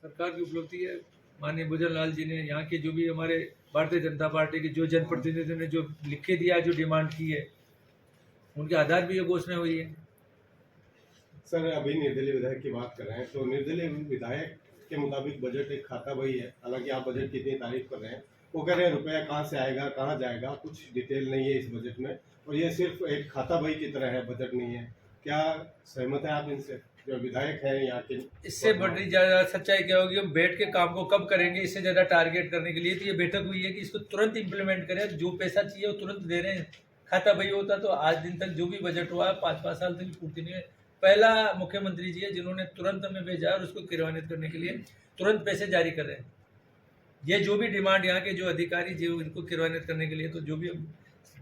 सरकार की उपलब्धि है। माननीय भुजन लाल जी ने, यहाँ के जो भी हमारे भारतीय जनता पार्टी के जो जनप्रतिनिधियों ने जो लिख के दिया, जो डिमांड की है, उनके आधार भी ये घोषणा हुई है। सर, अभी निर्दलीय विधायक की बात कर रहे हैं, तो निर्दलीय विधायक के मुताबिक बजट एक खाता बही है। हालांकि आप बजट की इतनी तारीफ कर रहे हैं, वो कह रहे हैं रुपया कहाँ से आएगा, कहाँ जाएगा, कुछ डिटेल नहीं है इस बजट में, और ये सिर्फ एक खाता बही की तरह है, बजट नहीं है। क्या सहमत है आप इनसे, जो विधायक है यहाँ के? इससे बड़ी ज़्यादा सच्चाई क्या होगी, हम बैठ के काम को कब करेंगे, इससे ज़्यादा टारगेट करने के लिए तो ये बैठक हुई है कि इसको तुरंत इम्प्लीमेंट करें। जो पैसा चाहिए वो तुरंत दे रहे हैं। खाता बही होता तो आज दिन तक जो भी बजट हुआ 5-5 साल तक पूर्ति नहीं है। पहला मुख्यमंत्री जी है जिन्होंने तुरंत हमें भेजा और उसको क्रियान्वित करने के लिए तुरंत पैसे जारी कर रहे हैं। ये जो भी डिमांड यहाँ के जो अधिकारी जो इनको क्रियान्वित करने के लिए, तो जो भी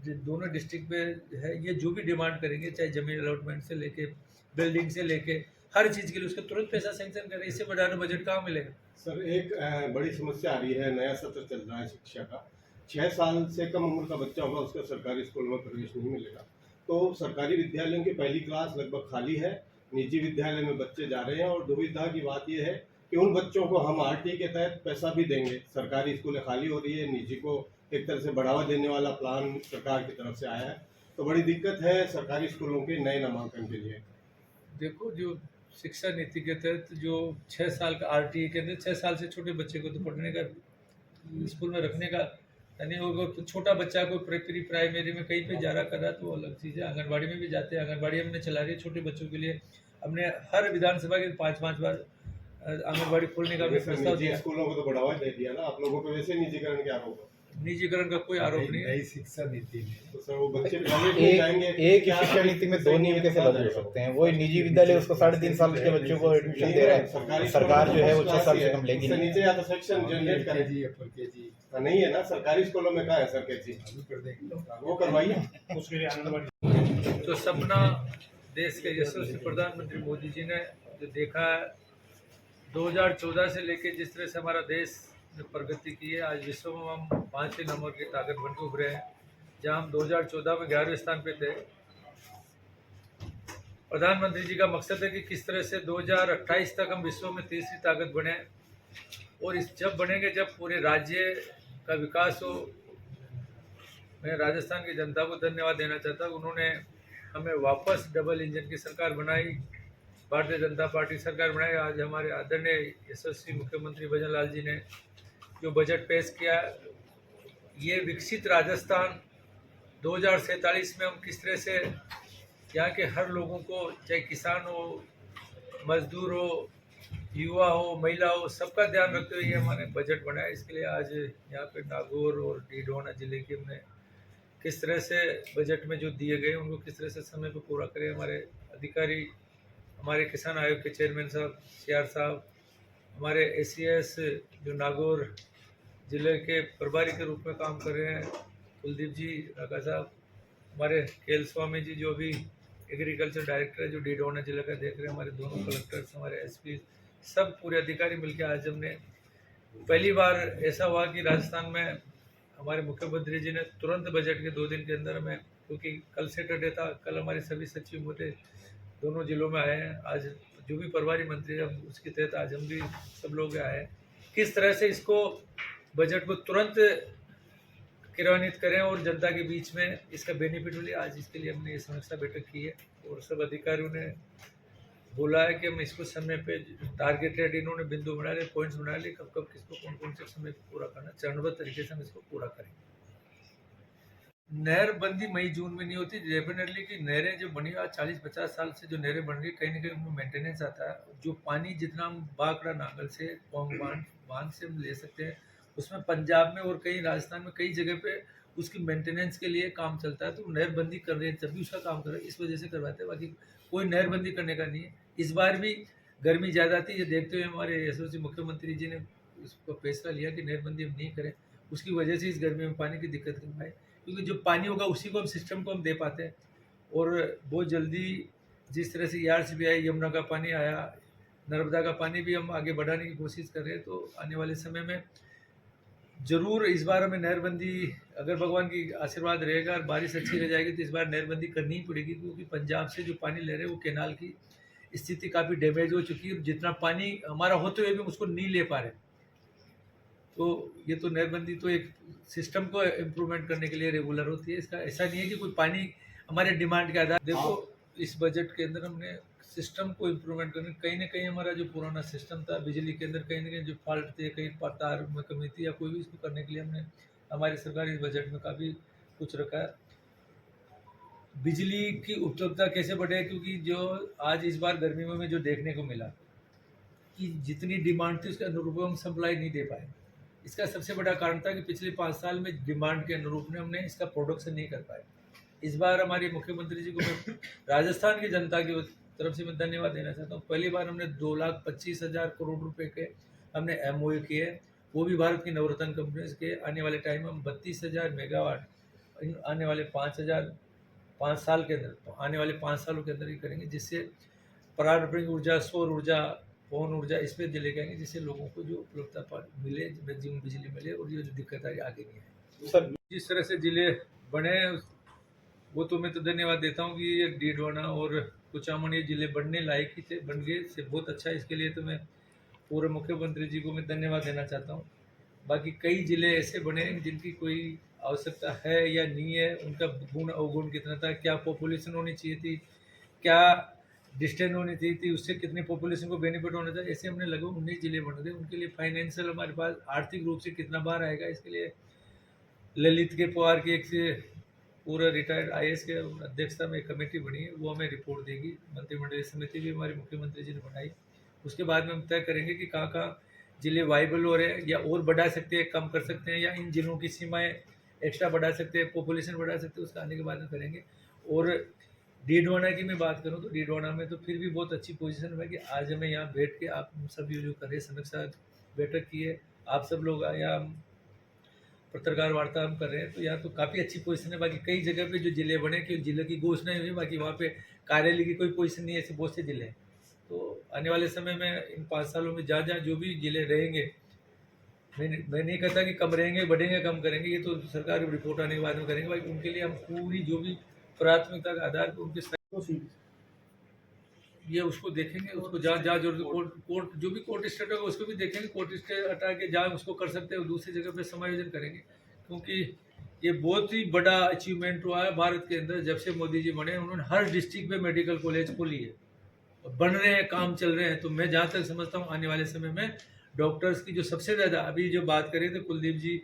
दोनों डिस्ट्रिक्ट पे है, ये जो भी डिमांड करेंगे, चाहे जमीन अलॉटमेंट से लेके बिल्डिंग से लेके हर चीज़ के लिए उसका तुरंत पैसा सैंक्शन करें। इससे बड़ा बजट कहाँ मिलेगा? सर, एक बड़ी समस्या आ रही है, नया सत्र चल रहा है शिक्षा का। 6 साल से कम उम्र का बच्चा होगा, उसका सरकारी स्कूल में प्रवेश नहीं मिलेगा। तो सरकारी विद्यालयों की पहली क्लास लगभग खाली है, निजी विद्यालय में बच्चे जा रहे हैं, और दुविधा की बात यह है कि उन बच्चों को हम आरटी के तहत पैसा भी देंगे। सरकारी स्कूलें खाली हो रही है, निजी को एक तरह से बढ़ावा देने वाला प्लान सरकार की तरफ से आया है, तो बड़ी दिक्कत है सरकारी स्कूलों के नए नामांकन के लिए। देखो, जो शिक्षा नीति के तहत जो 6 साल का आरटीई के अंदर 6 साल से छोटे बच्चे को तो पढ़ने का, स्कूल में रखने का यानी, वो छोटा बच्चा को प्री प्राइमरी में कहीं पे जा रहा कर रहा है तो अलग चीज़ है। आंगनबाड़ी में भी जाते हैं, आंगनबाड़ी हमने चला रही है छोटे बच्चों के लिए। हमने हर विधानसभा के 5-5 बार आंगनबाड़ी खोलने का भी प्रस्ताव दिया। स्कूलों को तो बढ़ावा दे दिया ना आप लोगों को, वैसे निजीकरण के आरोप है। निजीकरण का कोई आरोप नहीं है। नई शिक्षा नीति में तो सर, वो बच्चे प्राइवेट में जाएंगे, एक शिक्षा नीति में 2 नियम कैसे लागू हो सकते हैं? वो निजी विद्यालय उसको 3.5 साल के बच्चों को एडमिशन दे रहा है, सरकार जो है वो 6 साल से कम लेगी नहीं। नीचे या तो सेक्शन जनरेट करें केजी अपर केजी नहीं है ना सरकारी स्कूलों में, कहाँ है सर के चीज लागू कर देंगे। वो करवाइए, उसके लिए आंगनबाड़ी। तो सपना देश के यशस्वी प्रधानमंत्री मोदी जी ने जो देखा है, 2014 से लेके जिस तरह से हमारा देश ने प्रगति की है, आज विश्व में हम 5वें नंबर की ताकत बन के उभरे हैं। जहां हम 2014 में 11वें स्थान पे थे। प्रधानमंत्री जी का मकसद है कि किस तरह से 2028 तक हम विश्व में तीसरी ताकत बने, और इस जब बनेंगे जब पूरे राज्य का विकास हो। मैं राजस्थान की जनता को धन्यवाद देना चाहता हूँ, उन्होंने हमें वापस डबल इंजन की सरकार बनाई, भारतीय जनता पार्टी सरकार बनाई। आज हमारे आदरणीय यशस्वी मुख्यमंत्री भजन लाल जी ने जो बजट पेश किया, ये विकसित राजस्थान 2047 में हम किस तरह से यहाँ के हर लोगों को, चाहे किसान हो, मजदूर हो, युवा हो, महिला हो, सबका ध्यान रखते हुए ये हमारे बजट बनाया। इसके लिए आज यहाँ पे नागौर और डीडोना जिले के हमने किस तरह से बजट में जो दिए गए उनको किस तरह से समय पर पूरा करें। हमारे अधिकारी, हमारे किसान आयोग के चेयरमैन साहब CR साहब, हमारे ACS जो नागौर जिले के प्रभारी के रूप में काम कर रहे हैं, कुलदीप जी राका साहब, हमारे केल स्वामी जी जो भी एग्रीकल्चर डायरेक्टर है, जो डीडोना जिले का देख रहे हैं, हमारे दोनों कलेक्टर्स, हमारे SP, सब पूरे अधिकारी मिलकर आज हमने पहली बार ऐसा हुआ कि राजस्थान में हमारे मुख्यमंत्री जी ने तुरंत बजट के 2 दिन के अंदर में, क्योंकि कल सैटरडे था, कल हमारे सभी सचिव मोटे दोनों जिलों में आए हैं, आज जो भी प्रभारी मंत्री है उसके तहत आज हम भी सब लोग आए हैं, किस तरह से इसको बजट को तुरंत क्रियान्वित करें और जनता के बीच में इसका बेनिफिट मिले। आज इसके लिए हमने ये समीक्षा बैठक की है और सब अधिकारियों ने बोला है कि हम इसको समय पे टारगेटेड, इन्होंने बिंदु बना लिए, पॉइंट्स बना लिए, कब कब किसको कौन कौन से समय पे पूरा करना, चरणबद्ध तरीके से हम इसको पूरा करेंगे। नहरबंदी मई जून में नहीं होती, डेफिनेटली कि नहरें जो बनी 40-50 साल से जो नहरें बन रही, कहीं ना कहीं उनमें मेंटेनेंस आता है। जो पानी जितना हम बागड़ा नांगल से पौंग बांध से हम ले सकते हैं, उसमें पंजाब में और कहीं राजस्थान में कई जगह पे उसकी मेंटेनेंस के लिए काम चलता है, तो नहरबंदी कर रहे हैं तभी उसका काम कर रहे हैं, इस वजह से करवाते हैं, बाकी कोई नहरबंदी करने का नहीं है। इस बार भी गर्मी ज़्यादा थी, ये देखते हुए हमारे यशस्वी मुख्यमंत्री जी ने इसको फैसला लिया कि नहरबंदी हम नहीं करें, उसकी वजह से इस गर्मी में पानी की दिक्कत कम आए, क्योंकि जो पानी होगा उसी को हम सिस्टम को हम दे पाते हैं। और बहुत जल्दी जिस तरह से ERCB, यमुना का पानी आया, नर्मदा का पानी भी हम आगे बढ़ाने की कोशिश कर रहे हैं, तो आने वाले समय में ज़रूर इस बार हमें नहरबंदी, अगर भगवान की आशीर्वाद रहेगा और बारिश अच्छी रह जाएगी तो इस बार नहरबंदी करनी ही पड़ेगी, क्योंकि पंजाब से जो पानी ले रहे हैं वो कैनाल की स्थिति काफ़ी डैमेज हो चुकी है, जितना पानी हमारा होते हुए भी हम उसको नहीं ले पा रहे। तो ये तो नहरबंदी तो एक सिस्टम को इम्प्रूवमेंट करने के लिए रेगुलर होती है, इसका ऐसा नहीं है कि कोई पानी हमारे डिमांड के आधार। देखो इस बजट के अंदर हमने सिस्टम को इम्प्रूवमेंट करने, कहीं ना कहीं हमारा जो पुराना सिस्टम था बिजली के अंदर कहीं ना कहीं जो फॉल्ट थे, कहीं तार में कमी थी या कोई भी, इसको करने के लिए हमने हमारी सरकार इस बजट में काफ़ी कुछ रखा है। बिजली की उपलब्धता कैसे बढ़े, क्योंकि जो आज इस बार गर्मियों में जो देखने को मिला कि जितनी डिमांड थी उसके अनुरूप हम सप्लाई नहीं दे पाए। इसका सबसे बड़ा कारण था कि पिछले 5 साल में डिमांड के अनुरूप ने हमने इसका प्रोडक्शन नहीं कर पाए। इस बार हमारे मुख्यमंत्री जी को मैं राजस्थान की जनता की तरफ से मैं धन्यवाद देना चाहता हूँ। पहली बार हमने 2,25,000 करोड़ रुपए के हमने MOU किए, वो भी भारत की नवरत्न कंपनीज के। आने वाले टाइम में हम 32,000 मेगावाट आने वाले 5 साल के अंदर, तो आने वाले 5 सालों के अंदर ही करेंगे, जिससे पारंपरिक ऊर्जा, सौर ऊर्जा, पवन ऊर्जा इस पर लेके आएंगे, जिससे लोगों को जो उपलब्धता मिले, मैक्सिमम बिजली मिले और ये जो दिक्कत आई आगे नहीं है। सर जिस तरह से जिले बने वो तो मैं तो धन्यवाद देता हूँ कि ये डीडवाना और कुचामन ये जिले बनने लायक ही थे, बन गए से बहुत अच्छा है। इसके लिए तो मैं पूरे मुख्यमंत्री जी को मैं धन्यवाद देना चाहता हूँ। बाकी कई जिले ऐसे बने जिनकी कोई आवश्यकता है या नहीं है, उनका गुण अवगुण कितना था, क्या पॉपुलेशन होनी चाहिए थी, क्या डिस्टेंस होनी चाहिए थी, उससे कितने पॉपुलेशन को बेनिफिट होना था, ऐसे हमने लगभग 19 जिले बन गए। उनके लिए फाइनेंशियल हमारे पास आर्थिक रूप से कितना बार आएगा, इसके लिए ललित के पवार की एक से पूरा रिटायर्ड IAS के अध्यक्षता में एक कमेटी बनी है, वो हमें रिपोर्ट देगी। मंत्रिमंडलीय समिति भी हमारे मुख्यमंत्री जी ने बनाई, उसके बाद में हम तय करेंगे कि कहाँ कहाँ जिले वाइबल हो रहे हैं या और बढ़ा सकते हैं, कम कर सकते हैं, या इन जिलों की सीमाएं एक्स्ट्रा बढ़ा सकते हैं, पॉपुलेशन बढ़ा सकते हैं, उसका आने के बाद में करेंगे। और डीडवाना की मैं बात करूं तो डीडवाना में तो फिर भी बहुत अच्छी पोजीशन में कि आज हमें यहाँ बैठ के आप सभी जो कर रहे समीक्षा बैठक की है, आप सब लोग या पत्रकार वार्ता हम कर रहे हैं, तो यहाँ तो काफ़ी अच्छी पोजीशन है। बाकी कई जगह पे जो जिले बने कि जिले की घोषणा हुई, बाकी वहाँ पे कार्यालय की कोई पोजीशन नहीं है, ऐसे बहुत से जिले हैं। तो आने वाले समय में इन 5 सालों में जहाँ जहाँ जो भी जिले रहेंगे, मैं नहीं कहता कि कम रहेंगे, बढ़ेंगे, कम करेंगे, ये तो सरकार की रिपोर्ट आने के बाद में करेंगे। भाई उनके लिए हम पूरी जो भी प्राथमिकता के आधार पर उनके ये उसको देखेंगे, उसको जहाँ जहाँ जरूरत कोर्ट जो भी कोर्ट स्टेट होगा उसको भी देखेंगे, कोर्ट स्टेट हटा के जहाँ उसको कर सकते हैं दूसरी जगह पे समायोजन करेंगे। क्योंकि ये बहुत ही बड़ा अचीवमेंट हुआ है भारत के अंदर, जब से मोदी जी बने उन्होंने हर डिस्ट्रिक्ट में मेडिकल कॉलेज खोली है, बन रहे हैं, काम चल रहे हैं। तो मैं जहाँ तक समझता हूँ आने वाले समय में डॉक्टर्स की जो सबसे ज़्यादा अभी जो बात कर रहे थे कुलदीप जी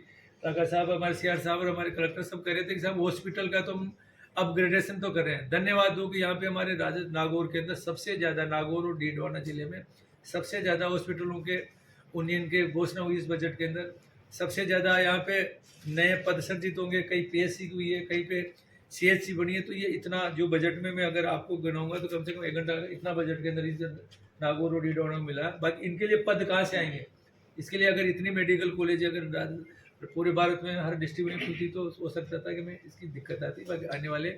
काका साहब, हमारे CR साहब और हमारे कलेक्टर सब कह रहे थे कि साहब हॉस्पिटल का तो हम अपग्रेडेशन तो कर रहे हैं। धन्यवाद दो कि यहाँ पे हमारे नागौर के अंदर सबसे ज़्यादा, नागौर और डीडवाना जिले में सबसे ज़्यादा हॉस्पिटलों के यूनियन के घोषणा हुई इस बजट के अंदर। सबसे ज़्यादा यहाँ पे नए पद सृजित होंगे, कहीं PSC की हुई है, कहीं पे CHC बनी है। तो ये इतना जो बजट में मैं अगर आपको गिनाऊंगा तो कम से कम 1 घंटा इतना बजट के अंदर इस नागौर और डीडवाना में मिला। बाकी इनके लिए पद कहाँ से आएंगे, इसके लिए अगर इतनी मेडिकल कॉलेज अगर पूरे भारत में हर डिस्ट्रिक्ट में खुलती तो हो सकता था कि मैं इसकी दिक्कत आती। बाकी आने वाले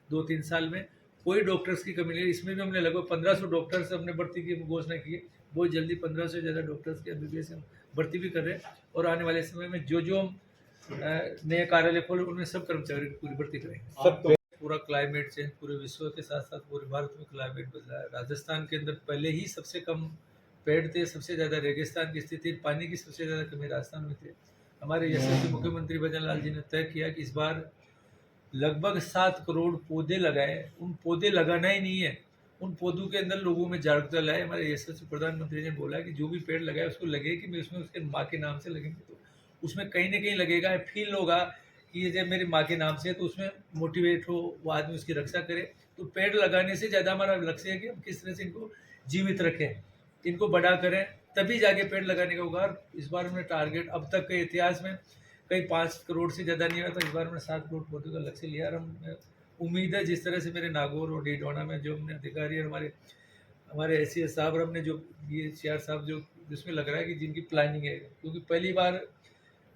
2-3 साल में कोई डॉक्टर्स की कमी नहीं है। इसमें भी हमने लगभग 1500 डॉक्टर्स हमने भर्ती की घोषणा की है। बहुत जल्दी 1500 से ज़्यादा डॉक्टर्स के MBBS भर्ती भी कर रहे हैं, और आने वाले समय में जो हम नए कार्यालय खोले उनमें सब कर्मचारी की पूरी भर्ती करेंगे। पूरा क्लाइमेट चेंज पूरे विश्व के साथ साथ पूरे भारत में क्लाइमेट बदला है। राजस्थान के अंदर पहले ही सबसे कम पेड़ थे, सबसे ज़्यादा रेगिस्तान की स्थिति, पानी की सबसे ज़्यादा कमी राजस्थान में थे। हमारे यशस्वी मुख्यमंत्री भजन लाल जी ने तय किया कि इस बार लगभग 7 करोड़ पौधे लगाए। उन पौधे लगाना ही नहीं है, उन पौधों के अंदर लोगों में जागरूकता लाए। हमारे यशस्वी प्रधानमंत्री ने बोला कि जो भी पेड़ लगाए उसको लगे कि मैं उसमें उसके माँ के नाम से लगेंगे, तो उसमें कहीं ना कहीं लगेगा, फील होगा कि ये जब मेरी माँ के नाम से है, तो उसमें मोटिवेट हो वो आदमी उसकी रक्षा करे। तो पेड़ लगाने से ज़्यादा हमारा लक्ष्य है कि हम किस तरह से इनको जीवित रखें, इनको बड़ा करें, तभी जाके पेड़ लगाने का होगा। इस बार हमने टारगेट अब तक के इतिहास में कहीं 5 करोड़ से ज़्यादा नहीं हुआ था, इस बार हमने 7 करोड़ पौधों का लक्ष्य लिया। और हम उम्मीद है जिस तरह से मेरे नागौर और डीडवाना में जो हमने अधिकारी और हमारे SCS साहब और हमने जो ये CR साहब जो जिसमें लग रहा है कि जिनकी प्लानिंग है, क्योंकि पहली बार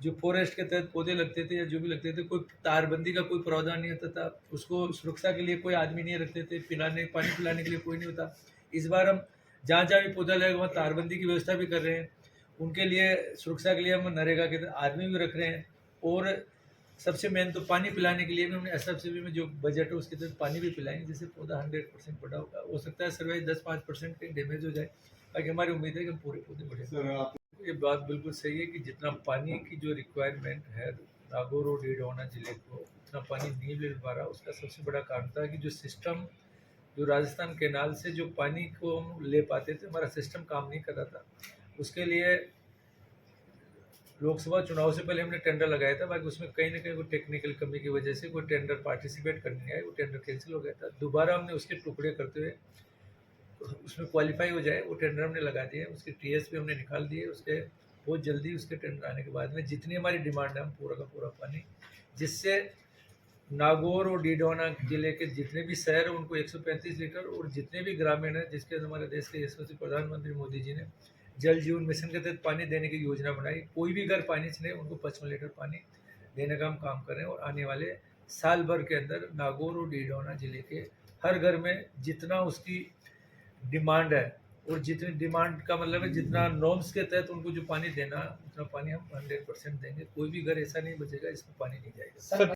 जो फॉरेस्ट के तहत पौधे लगते थे या जो भी लगते थे, कोई तारबंदी का कोई प्रावधान नहीं होता था, उसको सुरक्षा के लिए कोई आदमी नहीं रखते थे, पानी पिलाने के लिए कोई नहीं होता। इस बार हम जहाँ जहाँ भी पौधा लगेगा वहाँ तारबंदी की व्यवस्था भी कर रहे हैं, उनके लिए सुरक्षा के लिए हम नरेगा के आदमी भी रख रहे हैं, और सबसे मेन तो पानी पिलाने के लिए भी हमने एसएफसीबी में जो बजट है उसके तहत पानी भी पिलाएंगे, जिससे पौधा 100% बड़ा होगा। हो सकता है सर्वाइव 10-5% कहीं डैमेज हो जाए, बाकी हमारी उम्मीद है कि पूरे पौधे बढ़े। सर आप ये बात बिल्कुल सही है कि जितना पानी की जो रिक्वायरमेंट है नागौर और डीडवाना जिले को, उतना पानी नहीं मिल पा रहा। उसका सबसे बड़ा कारण था कि जो सिस्टम जो राजस्थान कैनाल से जो पानी को हम ले पाते थे, हमारा सिस्टम काम नहीं कर रहा था। उसके लिए लोकसभा चुनाव से पहले हमने टेंडर लगाया था, बाकी उसमें कहीं ना कहीं कोई टेक्निकल कमी की वजह से कोई टेंडर पार्टिसिपेट करने नहीं आए, वो टेंडर कैंसिल हो गया था। दोबारा हमने उसके टुकड़े करते हुए उसमें क्वालिफाई हो जाए वो टेंडर हमने लगा दिए, उसके टीएस भी हमने निकाल दिए। उसके बहुत जल्दी उसके टेंडर आने के बाद में जितनी हमारी डिमांड है हम पूरा का पूरा पानी, जिससे नागौर और डीडवाना जिले के जितने भी शहर हैं उनको 135 लीटर, और जितने भी ग्रामीण हैं जिसके हमारे देश के यशस्वी प्रधानमंत्री मोदी जी ने जल जीवन मिशन के तहत पानी देने की योजना बनाई। कोई भी घर पानी से नहीं, उनको 55 लीटर पानी देने का हम काम कर रहे हैं। और आने वाले साल भर के अंदर नागौर और डीडवाना जिले के हर घर में जितना उसकी डिमांड है, और जितनी डिमांड का मतलब है जितना नॉर्म्स के तहत उनको जो पानी देना, उतना पानी हम 100% देंगे। कोई भी घर ऐसा नहीं बचेगा इसमें पानी नहीं जाएगा। सर